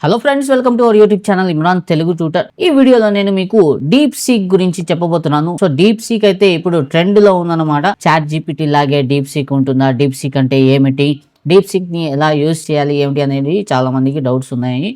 Hello friends, welcome to our YouTube channel Imran Telugu tutor. ఈ వీడియోలో నేను మీకు డీప్ సీక్ గురించి చెప్పబోతున్నాను. సో డీప్ సీక్ అయితే ఇప్పుడు ట్రెండ్ లో ఉందన్నమాట. చాట్ జీపీటీ లాగే డీప్ సీక్ ఉంటుందా, డీప్ సీక్ అంటే ఏమిటి, డీప్ సీక్ ని ఎలా యూజ్ చేయాలి ఏమిటి అనేది చాలా మందికి డౌట్స్ ఉన్నాయి.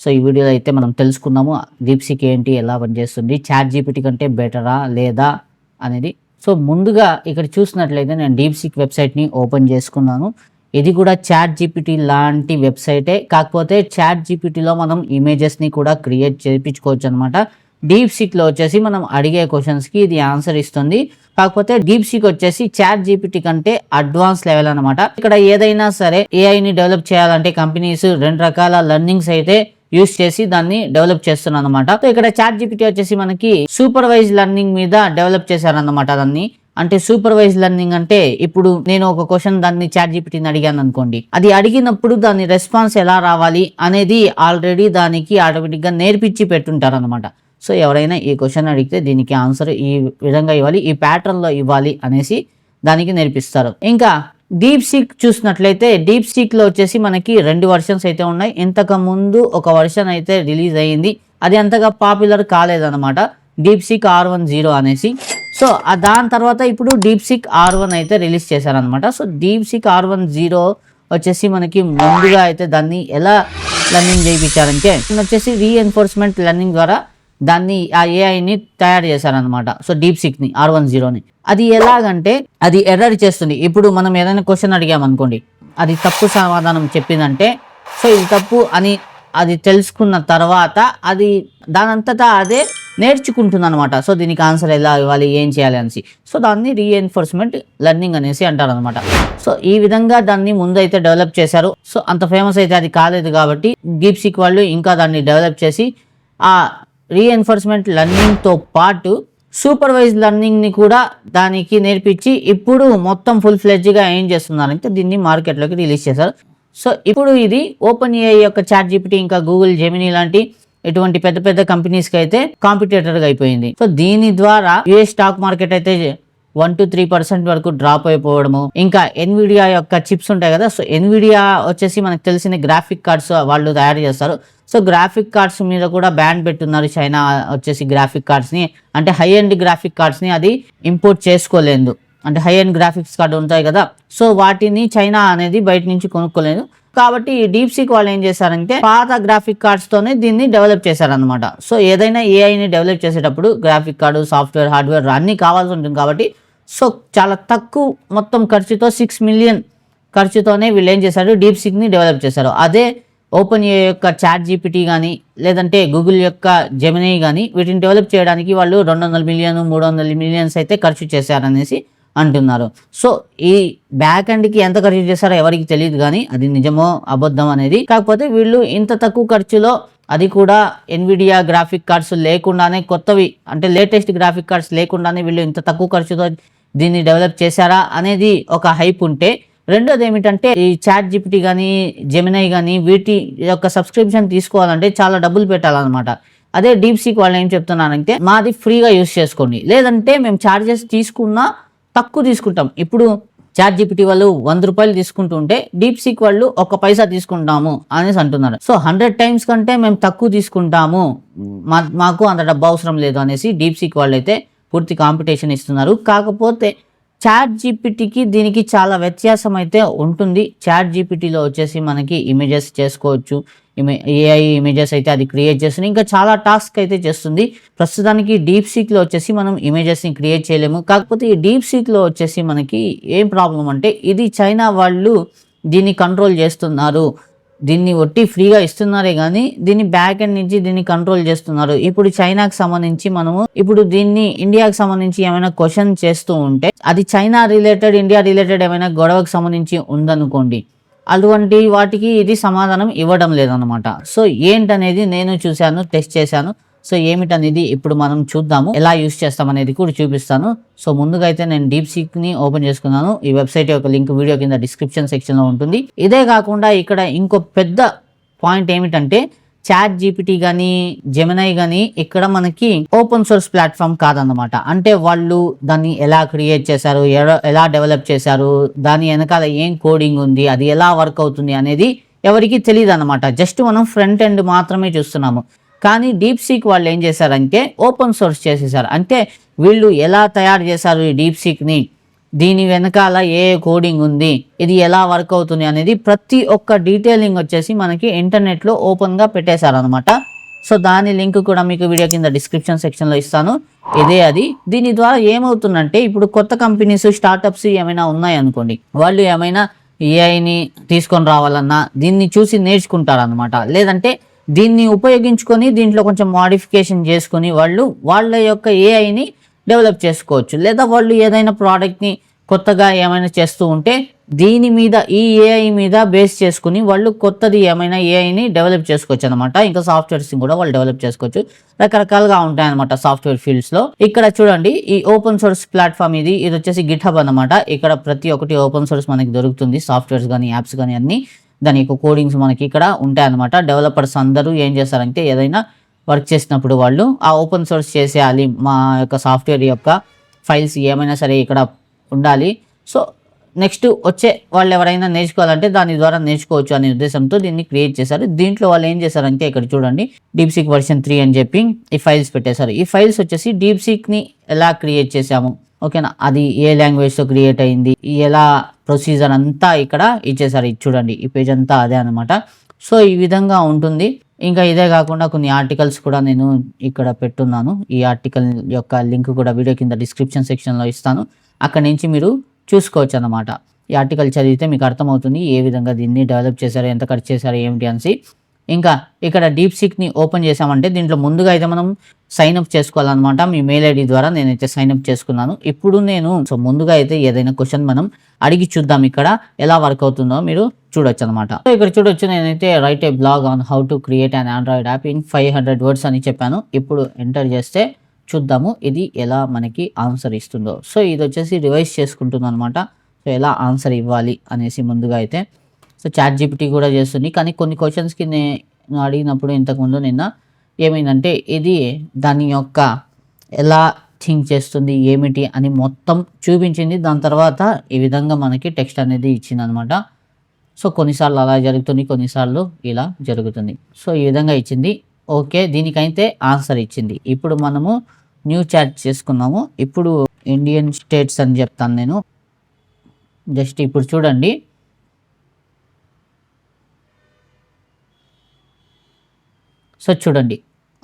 సో ఈ వీడియోలో అయితే మనం తెలుసుకుందాము డీప్ సీక్ ఏంటి, ఎలా పనిచేస్తుంది, చాట్ జీపీటీ కంటే బెటరా లేదా అనేది. సో ముందుగా ఇక్కడ చూసినట్లయితే నేను డీప్ సీక్ వెబ్సైట్ ని ఓపెన్ చేసుకున్నాను. ఇది కూడా చాట్ జీపీటీ లాంటి వెబ్సైటే, కాకపోతే చాట్ జీపీటీలో మనం ఇమేజెస్ని కూడా క్రియేట్ చేయించుకోవచ్చు అనమాట. డీప్ సీక్లో వచ్చేసి మనం అడిగే క్వశ్చన్స్కి ఇది ఆన్సర్ ఇస్తుంది. కాకపోతే డీప్ సీక్ వచ్చేసి చాట్ జీపీటీ కంటే అడ్వాన్స్ లెవెల్ అనమాట. ఇక్కడ ఏదైనా సరే ఏఐని డెవలప్ చేయాలంటే కంపెనీస్ రెండు రకాల లెర్నింగ్స్ అయితే యూస్ చేసి దాన్ని డెవలప్ చేస్తున్నాను అనమాట. సో ఇక్కడ చాట్ జీపీటీ వచ్చేసి మనకి సూపర్వైజ్ లెర్నింగ్ మీద డెవలప్ చేశారన్నమాట. దాన్ని అంటే సూపర్వైజ్ లెర్నింగ్ అంటే ఇప్పుడు నేను ఒక క్వశ్చన్ దాన్ని చాట్ జీపీటీని అడిగాను అనుకోండి, అది అడిగినప్పుడు దాని రెస్పాన్స్ ఎలా రావాలి అనేది ఆల్రెడీ దానికి ఆటోమేటిక్గా నేర్పించి పెట్టుంటారు అనమాట. సో ఎవరైనా ఈ క్వశ్చన్ అడిగితే దీనికి ఆన్సర్ ఈ విధంగా ఇవ్వాలి, ఈ ప్యాటర్న్లో ఇవ్వాలి అనేసి దానికి నేర్పిస్తారు. ఇంకా డీప్ సీక్ చూసినట్లయితే డీప్ సీక్లో వచ్చేసి మనకి 2 వర్షన్స్ అయితే ఉన్నాయి. ఇంతకు ముందు ఒక వర్షన్ అయితే రిలీజ్ అయ్యింది, అది అంతగా పాపులర్ కాలేదన్నమాట, డీప్ సీక్ R10 అనేసి. సో దాని తర్వాత ఇప్పుడు డీప్ సీక్ R1 అయితే రిలీజ్ చేశారనమాట. సో డీప్ సీక్ R10 వచ్చేసి మనకి ముందుగా అయితే దాన్ని ఎలా లెర్నింగ్ చేయించారంటే వచ్చేసి రీఎన్ఫోర్స్మెంట్ లెర్నింగ్ ద్వారా దాన్ని ఆ ఏఐని తయారు చేశారనమాట. సో డీప్ సీక్ని R10ని అది ఎలాగంటే అది ఎర్రర్ చేస్తుంది. ఇప్పుడు మనం ఏదైనా క్వశ్చన్ అడిగామనుకోండి, అది తప్పు సమాధానం చెప్పిందంటే సో ఇది తప్పు అని అది తెలుసుకున్న తర్వాత అది దానంతటా అదే నేర్చుకుంటుంది అనమాట. సో దీనికి ఆన్సర్ ఎలా ఇవ్వాలి, ఏం చేయాలి అనేసి. సో దాన్ని రీఎన్ఫోర్స్మెంట్ లెర్నింగ్ అనేసి అంటారనమాట. సో ఈ విధంగా దాన్ని ముందైతే డెవలప్ చేశారు. సో అంత ఫేమస్ అయితే అది కాలేదు కాబట్టి డీప్ సీక్ వాళ్ళు ఇంకా దాన్ని డెవలప్ చేసి ఆ రీఎన్ఫోర్స్మెంట్ లెర్నింగ్తో పాటు సూపర్వైజ్ లెర్నింగ్ని కూడా దానికి నేర్పించి ఇప్పుడు మొత్తం ఫుల్ ఫ్లెడ్జ్గా ఏం చేస్తున్నారంటే దీన్ని మార్కెట్లోకి రిలీజ్ చేశారు. సో ఇప్పుడు ఇది ఓపెన్ ఏఐ యొక్క చాట్ జీపీటీ ఇంకా గూగుల్ జెమినీ లాంటి ఇటువంటి పెద్ద పెద్ద కంపెనీస్కి అయితే కాంపిటేటర్గా అయిపోయింది. సో దీని ద్వారా యుఎస్ స్టాక్ మార్కెట్ అయితే 1 to 3% వరకు డ్రాప్ అయిపోవడము. ఇంకా ఎన్విడియా యొక్క చిప్స్ ఉంటాయి కదా, సో ఎన్విడియా వచ్చేసి మనకు తెలిసిన గ్రాఫిక్ కార్డ్స్ వాళ్ళు తయారు చేస్తారు. సో గ్రాఫిక్ కార్డ్స్ మీద కూడా బ్యాన్ పెట్టున్నారు చైనా వచ్చేసి గ్రాఫిక్ కార్డ్స్ని, అంటే హై ఎండ్ గ్రాఫిక్ కార్డ్స్ని అది ఇంపోర్ట్ చేసుకోలేదు. అంటే హై ఎండ్ గ్రాఫిక్స్ కార్డు ఉంటాయి కదా, సో వాటిని చైనా అనేది బయట నుంచి కొనుక్కోలేదు. కాబట్టి డీప్ సీక్ వాళ్ళు ఏం చేశారంటే పాత గ్రాఫిక్ కార్డ్స్ తోనే దీన్ని డెవలప్ చేశారనమాట. సో ఏదైనా ఏఐని డెవలప్ చేసేటప్పుడు గ్రాఫిక్ కార్డు, సాఫ్ట్వేర్, హార్డ్వేర్ అన్ని కావాల్సి ఉంటుంది కాబట్టి సో చాలా తక్కువ మొత్తం ఖర్చుతో 6 million ఖర్చుతోనే వీళ్ళు ఏం చేశారు, డీప్ సీక్ని డెవలప్ చేశారు. అదే ఓపెన్ ఏ యొక్క చాట్ జీపీటీ కానీ లేదంటే గూగుల్ యొక్క జెమినీ కానీ వీటిని డెవలప్ చేయడానికి వాళ్ళు 200 million 300 million అయితే ఖర్చు చేశారనేసి అంటున్నారు. సో ఈ బ్యాక్ ఎండ్కి ఎంత ఖర్చు చేశారో ఎవరికి తెలియదు, కానీ అది నిజమో అబద్ధం అనేది. కాకపోతే వీళ్ళు ఇంత తక్కువ ఖర్చులో, అది కూడా ఎన్విడియా గ్రాఫిక్ కార్డ్స్ లేకుండానే, కొత్తవి అంటే లేటెస్ట్ గ్రాఫిక్ కార్డ్స్ లేకుండానే వీళ్ళు ఇంత తక్కువ ఖర్చుతో దీన్ని డెవలప్ చేశారా అనేది ఒక హైప్ ఉంటే, రెండోది ఏమిటంటే ఈ చాట్ జీపీటీ కానీ జెమినై కానీ వీటి యొక్క సబ్స్క్రిప్షన్ తీసుకోవాలంటే చాలా డబ్బులు పెట్టాలన్నమాట. అదే డీప్ సీక్ వాళ్ళు ఏం చెప్తున్నారంటే మాది ఫ్రీగా యూస్ చేసుకోండి, లేదంటే మేము ఛార్జెస్ తీసుకున్నా తక్కువ తీసుకుంటాం. ఇప్పుడు చాట్ జీపీటీ వాళ్ళు 100 రూపాయలు తీసుకుంటుంటే డీప్ సీక్ వాళ్ళు 1 పైసా తీసుకుంటాము అనేసి అంటున్నారు. సో 100 times కంటే మేము తక్కువ తీసుకుంటాము, మాకు అంత డబ్బు అవసరం లేదు అనేసి డీప్ సీక్ వాళ్ళు అయితే పూర్తి కాంపిటీషన్ ఇస్తున్నారు. కాకపోతే చాట్ జీపీటీకి దీనికి చాలా వ్యత్యాసం అయితే ఉంటుంది. చాట్ జీపీటీలో వచ్చేసి మనకి ఇమేజెస్ చేసుకోవచ్చు, ఏఐ ఇమేజెస్ అయితే అది క్రియేట్ చేస్తుంది, ఇంకా చాలా టాస్క్ అయితే చేస్తుంది. ప్రస్తుతానికి డీప్ సీక్లో వచ్చేసి మనం ఇమేజెస్ని క్రియేట్ చేయలేము. కాకపోతే ఈ డీప్ సీక్లో వచ్చేసి మనకి ఏం ప్రాబ్లం అంటే ఇది చైనా వాళ్ళు దీన్ని కంట్రోల్ చేస్తున్నారు. దీన్ని ఒట్టి ఫ్రీగా ఇస్తున్నారే కానీ దీన్ని బ్యాక్ ఎండ్ నుంచి దీన్ని కంట్రోల్ చేస్తున్నారు. ఇప్పుడు చైనాకి సంబంధించి మనము ఇప్పుడు దీన్ని ఇండియాకి సంబంధించి ఏమైనా క్వశ్చన్ చేస్తూ ఉంటే అది చైనా రిలేటెడ్, ఇండియా రిలేటెడ్ ఏమైనా గొడవకు సంబంధించి ఉందనుకోండి, అటువంటి వాటికి ఇది సమాధానం ఇవ్వడం లేదనమాట. సో ఏంటనేది నేను చూశాను, టెస్ట్ చేశాను. సో ఏమిటనేది ఇప్పుడు మనం చూద్దాము, ఎలా యూస్ చేస్తాం అనేది కూడా చూపిస్తాను. సో ముందుగా అయితే నేను డీప్ సీక్ని ఓపెన్ చేసుకున్నాను. ఈ వెబ్సైట్ యొక్క లింక్ వీడియో కింద డిస్క్రిప్షన్ సెక్షన్లో ఉంటుంది. ఇదే కాకుండా ఇక్కడ ఇంకో పెద్ద పాయింట్ ఏమిటంటే చాట్ జీపీటీ కానీ జెమినై కానీ ఇక్కడ మనకి ఓపెన్ సోర్స్ ప్లాట్ఫామ్ కాదన్నమాట. అంటే వాళ్ళు దాన్ని ఎలా క్రియేట్ చేశారు, ఎలా డెవలప్ చేశారు, దాని వెనకాల ఏం కోడింగ్ ఉంది, అది ఎలా వర్క్ అవుతుంది అనేది ఎవరికి తెలియదు అనమాట. జస్ట్ మనం ఫ్రంట్ ఎండ్ మాత్రమే చూస్తున్నాము. కానీ డీప్సీక్ వాళ్ళు ఏం చేశారంటే ఓపెన్ సోర్స్ చేసేసారు. అంటే వీళ్ళు ఎలా తయారు చేశారు ఈ డీప్సీక్ని, దీని వెనకాల ఏ కోడింగ్ ఉంది, ఇది ఎలా వర్క్ అవుతుంది అనేది ప్రతి ఒక్క డీటెయిలింగ్ వచ్చేసి మనకి ఇంటర్నెట్లో ఓపెన్గా పెట్టేశారనమాట. సో దాని లింక్ కూడా మీకు వీడియో కింద డిస్క్రిప్షన్ సెక్షన్లో ఇస్తాను. ఇదే అది. దీని ద్వారా ఏమవుతుందంటే ఇప్పుడు కొత్త కంపెనీస్ స్టార్టప్స్ ఏమైనా ఉన్నాయనుకోండి, వాళ్ళు ఏమైనా ఏఐని తీసుకొని రావాలన్నా దీన్ని చూసి నేర్చుకుంటారనమాట. లేదంటే దీన్ని ఉపయోగించుకొని దీంట్లో కొంచెం మాడిఫికేషన్ చేసుకొని వాళ్ళు వాళ్ళ యొక్క ఏఐని డెవలప్ చేసుకోవచ్చు. లేదా వాళ్ళు ఏదైనా ప్రోడక్ట్ని కొత్తగా ఏమైనా చేస్తూ ఉంటే దీని మీద ఈ ఏఐ మీద బేస్ చేసుకుని వాళ్ళు కొత్తది ఏమైనా ఏఐని డెవలప్ చేసుకోవచ్చు అనమాట. ఇంకా సాఫ్ట్వేర్స్ కూడా వాళ్ళు డెవలప్ చేసుకోవచ్చు. రకరకాలుగా ఉంటాయన్నమాట సాఫ్ట్వేర్ ఫీల్డ్స్లో. ఇక్కడ చూడండి, ఈ ఓపెన్ సోర్స్ ప్లాట్ఫామ్ ఇది వచ్చేసి గిట్హబ్ అనమాట. ఇక్కడ ప్రతి ఒక్కటి ఓపెన్ సోర్స్ మనకి దొరుకుతుంది. సాఫ్ట్వేర్స్ కానీ యాప్స్ కానీ అన్ని దాని యొక్క కోడింగ్స్ మనకి ఇక్కడ ఉంటాయన్నమాట. డెవలపర్స్ అందరూ ఏం చేస్తారంటే ఏదైనా వర్క్ చేసినప్పుడు వాళ్ళు ఆ ఓపెన్ సోర్స్ చేసేయాలి, మా యొక్క సాఫ్ట్వేర్ యొక్క ఫైల్స్ ఏమైనా సరే ఇక్కడ ఉండాలి. సో నెక్స్ట్ వచ్చే వాళ్ళు ఎవరైనా నేర్చుకోవాలంటే దాని ద్వారా నేర్చుకోవచ్చు అనే ఉద్దేశంతో దీన్ని క్రియేట్ చేశారు. దీంట్లో వాళ్ళు ఏం చేశారంటే ఇక్కడ చూడండి, డీప్సీక్ వర్షన్ 3 అని చెప్పి ఈ ఫైల్స్ పెట్టేశారు. ఈ ఫైల్స్ వచ్చేసి డీప్సీక్ని ఎలా క్రియేట్ చేశాము, ఓకేనా, అది ఏ లాంగ్వేజ్తో క్రియేట్ అయింది, ఎలా ప్రొసీజర్ అంతా ఇక్కడ ఇచ్చేసారు. ఇది చూడండి, ఈ పేజ్ అంతా అదే అనమాట. సో ఈ విధంగా ఉంటుంది. ఇంకా ఇదే కాకుండా కొన్ని ఆర్టికల్స్ కూడా నేను ఇక్కడ పెట్టున్నాను. ఈ ఆర్టికల్ యొక్క లింక్ కూడా వీడియో కింద డిస్క్రిప్షన్ సెక్షన్లో ఇస్తాను. అక్కడి నుంచి మీరు చూసుకోవచ్చు అన్నమాట. ఈ ఆర్టికల్ చదివితే మీకు అర్థమవుతుంది ఏ విధంగా దీన్ని డెవలప్ చేశారు, ఎంత ఖర్చు చేశారు ఏమిటి అనేసి. ఇంకా ఇక్కడ డీప్సీక్ని ఓపెన్ చేసామంటే దీంట్లో ముందుగా అయితే మనం సైన్అప్ చేసుకోవాలన్నమాట. మీ మెయిల్ ఐడి ద్వారా నేనైతే సైన్అప్ చేసుకున్నాను. ఇప్పుడు నేను ముందుగా అయితే ఏదైనా క్వశ్చన్ మనం అడిగి చూద్దాం ఇక్కడ ఎలా వర్క్ అవుతుందో మీరు చూడొచ్చు అనమాట. సో ఇక్కడ చూడొచ్చు, నేనైతే right A blog on how to create an Android app in 500 words అని చెప్పాను. ఇప్పుడు ఎంటర్ చేస్తే చూద్దాము ఇది ఎలా మనకి ఆన్సర్ ఇస్తుందో. సో ఇది వచ్చేసి రివైజ్ చేసుకుంటుంది అనమాట. సో ఎలా ఆన్సర్ ఇవ్వాలి అనేసి ముందుగా అయితే. సో చాట్ జీపీటీ కూడా చేస్తుంది. కానీ కొన్ని క్వశ్చన్స్కి నేను అడిగినప్పుడు ఇంతకుముందు నిన్న ఏమైందంటే ఇది దాని యొక్క ఎలా థింక్ చేస్తుంది ఏమిటి అని మొత్తం చూపించింది. దాని తర్వాత ఈ విధంగా మనకి టెక్స్ట్ అనేది ఇచ్చింది అనమాట. సో కొన్నిసార్లు అలా జరుగుతుంది, కొన్నిసార్లు ఇలా జరుగుతుంది. సో ఈ విధంగా ఇచ్చింది. ఓకే, దీనికైతే ఆన్సర్ ఇచ్చింది. ఇప్పుడు మనము న్యూ చాట్ చేసుకున్నాము. ఇప్పుడు ఇండియన్ స్టేట్స్ అని చెప్తాను నేను. జస్ట్ ఇప్పుడు చూడండి, సో చూడండి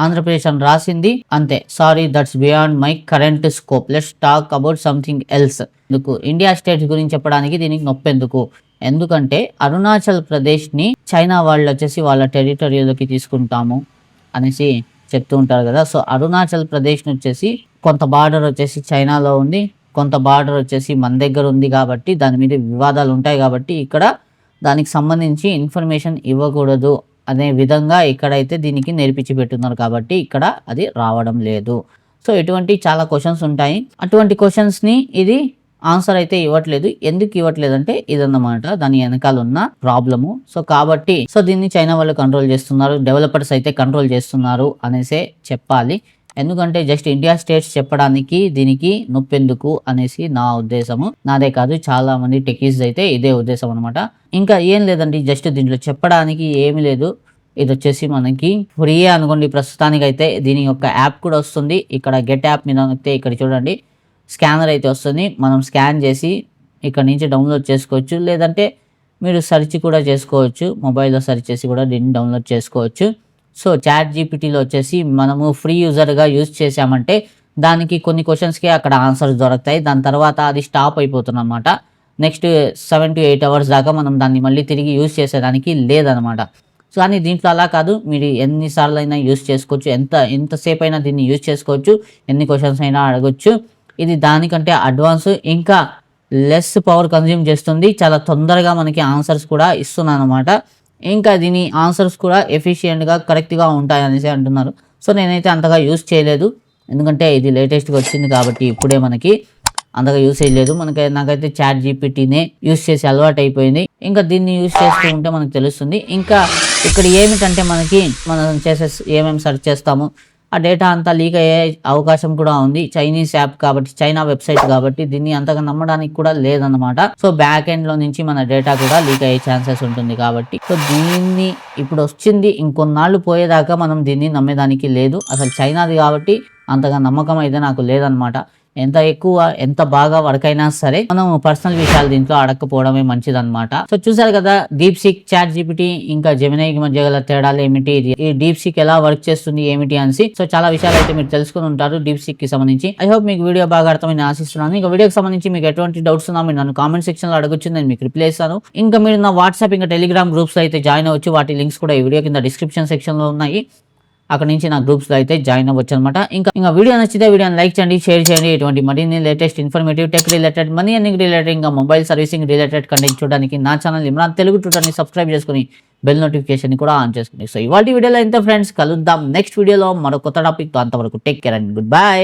ఆంధ్రప్రదేశ్ అని రాసింది, అంతే. Sorry, that's beyond my current scope, let's talk about something else. ఎందుకు ఇండియా స్టేట్స్ గురించి చెప్పడానికి దీనికి నొప్పెందుకు? ఎందుకంటే అరుణాచల్ ప్రదేశ్ని చైనా వాళ్ళు వచ్చేసి వాళ్ళ టెరిటరీలోకి తీసుకుంటాము అనేసి చెప్తూ ఉంటారు కదా. సో అరుణాచల్ ప్రదేశ్ని వచ్చేసి కొంత బార్డర్ వచ్చేసి చైనాలో ఉంది, కొంత బార్డర్ వచ్చేసి మన దగ్గర ఉంది. కాబట్టి దాని మీద వివాదాలు ఉంటాయి. కాబట్టి ఇక్కడ దానికి సంబంధించి ఇన్ఫర్మేషన్ ఇవ్వకూడదు అనే విధంగా ఇక్కడైతే దీనికి నేర్పించి పెట్టున్నారు. కాబట్టి ఇక్కడ అది రావడం లేదు. సో ఇటువంటి చాలా క్వశ్చన్స్ ఉంటాయి. అటువంటి క్వశ్చన్స్ని ఇది ఆన్సర్ అయితే ఇవ్వట్లేదు. ఎందుకు ఇవ్వట్లేదు అంటే ఇదన్నమాట దాని వెనకాల ఉన్న ప్రాబ్లము. సో కాబట్టి దీన్ని చైనా వాళ్ళు కంట్రోల్ చేస్తున్నారు, డెవలపర్స్ అయితే కంట్రోల్ చేస్తున్నారు అనేసే చెప్పాలి. ఎందుకంటే జస్ట్ ఇండియా స్టేట్స్ చెప్పడానికి దీనికి నొప్పెందుకు అనేసి నా ఉద్దేశము. నాదే కాదు, చాలా మంది టెకీస్ అయితే ఇదే ఉద్దేశం అనమాట. ఇంకా ఏం లేదండి, జస్ట్ దీంట్లో చెప్పడానికి ఏమీ లేదు. ఇది వచ్చేసి మనకి ఫ్రీ అనుకోండి ప్రస్తుతానికి అయితే. దీని యొక్క యాప్ కూడా వస్తుంది. ఇక్కడ గెట్ యాప్ మీద అయితే ఇక్కడ చూడండి స్కానర్ అయితే వస్తుంది. మనం స్కాన్ చేసి ఇక్కడ నుంచి డౌన్లోడ్ చేసుకోవచ్చు. లేదంటే మీరు సెర్చ్ కూడా చేసుకోవచ్చు, మొబైల్లో సెర్చ్ చేసి కూడా దీన్ని డౌన్లోడ్ చేసుకోవచ్చు. సో చాట్ జీపీటీలో వచ్చేసి మనము ఫ్రీ యూజర్గా యూజ్ చేసామంటే దానికి కొన్ని క్వశ్చన్స్కి అక్కడ ఆన్సర్స్ దొరుకుతాయి. దాని తర్వాత అది స్టాప్ అయిపోతుంది అనమాట. నెక్స్ట్ 7 to 8 hours దాకా మనం దాన్ని మళ్ళీ తిరిగి యూజ్ చేసేదానికి లేదనమాట. సో కానీ దీంట్లో అలా కాదు, మీరు ఎన్నిసార్లు అయినా యూజ్ చేసుకోవచ్చు, ఎంతసేపు అయినా దీన్ని యూజ్ చేసుకోవచ్చు, ఎన్ని క్వశ్చన్స్ అయినా అడగొచ్చు. ఇది దానికంటే అడ్వాన్స్, ఇంకా లెస్ పవర్ కన్జ్యూమ్ చేస్తుంది, చాలా తొందరగా మనకి ఆన్సర్స్ కూడా ఇస్తున్నాను అనమాట. ఇంకా దీని ఆన్సర్స్ కూడా ఎఫిషియెంట్గా కరెక్ట్గా ఉంటాయి అనేసి అంటున్నారు. సో నేనైతే అంతగా యూజ్ చేయలేదు, ఎందుకంటే ఇది లేటెస్ట్గా వచ్చింది కాబట్టి ఇప్పుడే మనకి అంతగా యూజ్ చేయలేదు. నాకైతే చాట్ జీపీటీనే యూజ్ చేసి అలవాటు అయిపోయింది. ఇంకా దీన్ని యూజ్ చేస్తూ ఉంటే మనకు తెలుస్తుంది. ఇంకా ఇక్కడ ఏమిటంటే మనం ఏమేమి సెర్చ్ చేస్తాము ఆ డేటా అంతా లీక్ అయ్యే అవకాశం కూడా ఉంది. చైనీస్ యాప్ కాబట్టి, చైనా వెబ్సైట్ కాబట్టి దీన్ని అంతగా నమ్మడానికి కూడా లేదన్నమాట. సో బ్యాక్ ఎండ్ లో నుంచి మన డేటా కూడా లీక్ అయ్యే ఛాన్సెస్ ఉంటుంది కాబట్టి సో దీన్ని ఇప్పుడు వచ్చింది, ఇంకొన్నాళ్ళు పోయేదాకా మనం దీన్ని నమ్మేదానికి లేదు. అసలు చైనాది కాబట్టి అంతగా నమ్మకం అయితే నాకు లేదనమాట. ఎంత ఎక్కువ ఎంత బాగా వర్క్ అయినా సరే మనం పర్సనల్ విషయాలు దీంట్లో అడగకపోవడమే మంచిదన్నమాట. సో చూసారు కదా డీప్ సీక్, చాట్ జీపీటీ ఇంకా జెమినైకి మధ్య గల తేడాలు ఏమిటి, ఈ డీప్ సీక్ ఎలా వర్క్ చేస్తుంది ఏమిటి అనేసి సో చాలా విషయాలు అయితే మీరు తెలుసుకుని ఉంటారు డీప్ సీక్ కి సంబంధించి. ఐ హోప్ మీకు వీడియో బాగా అర్థమైంది ఆశిస్తున్నాను. ఇంకా వీడియోకి సంబంధించి మీకు ఎటువంటి డౌట్స్ ఉన్నా మీరు నన్ను కామెంట్ సెక్షన్ లో అడగొచ్చు, నేను మీకు రిప్లై ఇస్తాను. ఇంకా మీరు నా వాట్సాప్ ఇంకా టెలిగ్రామ్ గ్రూప్స్ లో అయితే జాయిన్ అవ్వచ్చు. వాటి లింక్స్ కూడా ఈ వీడియో కింద డిస్క్రిప్షన్ సెక్షన్ లో ఉన్నాయి. అక్కడ నుంచి నా గ్రూప్స్ లో అయితే జాయిన్ అవ్వచ్చు అనమాట. ఇంకా వీడియో నచ్చితే వీడియోని లైక్ చేయండి, షేర్ చేయండి. ఇటువంటి మరిన్ని latest informative, tech related, money earning related, ఇంకా మొబైల్ సర్వీసింగ్ రిలేటెడ్ కంటెంట్ చూడడానికి నా ఛానల్ ఇమ్రాన్ తెలుగు ట్యూటర్ని సబ్స్క్రైబ్ చేసుకుని బెల్ నోటిఫికేషన్ కూడా ఆన్ చేసుకుని. సో ఇవాళ వీడియోలో ఎంత ఫ్రెండ్స్, కలుద్దాం నెక్స్ట్ వీడియోలో మరో కొత్త టాపిక్ తో. అంతవరకు take care and good bye.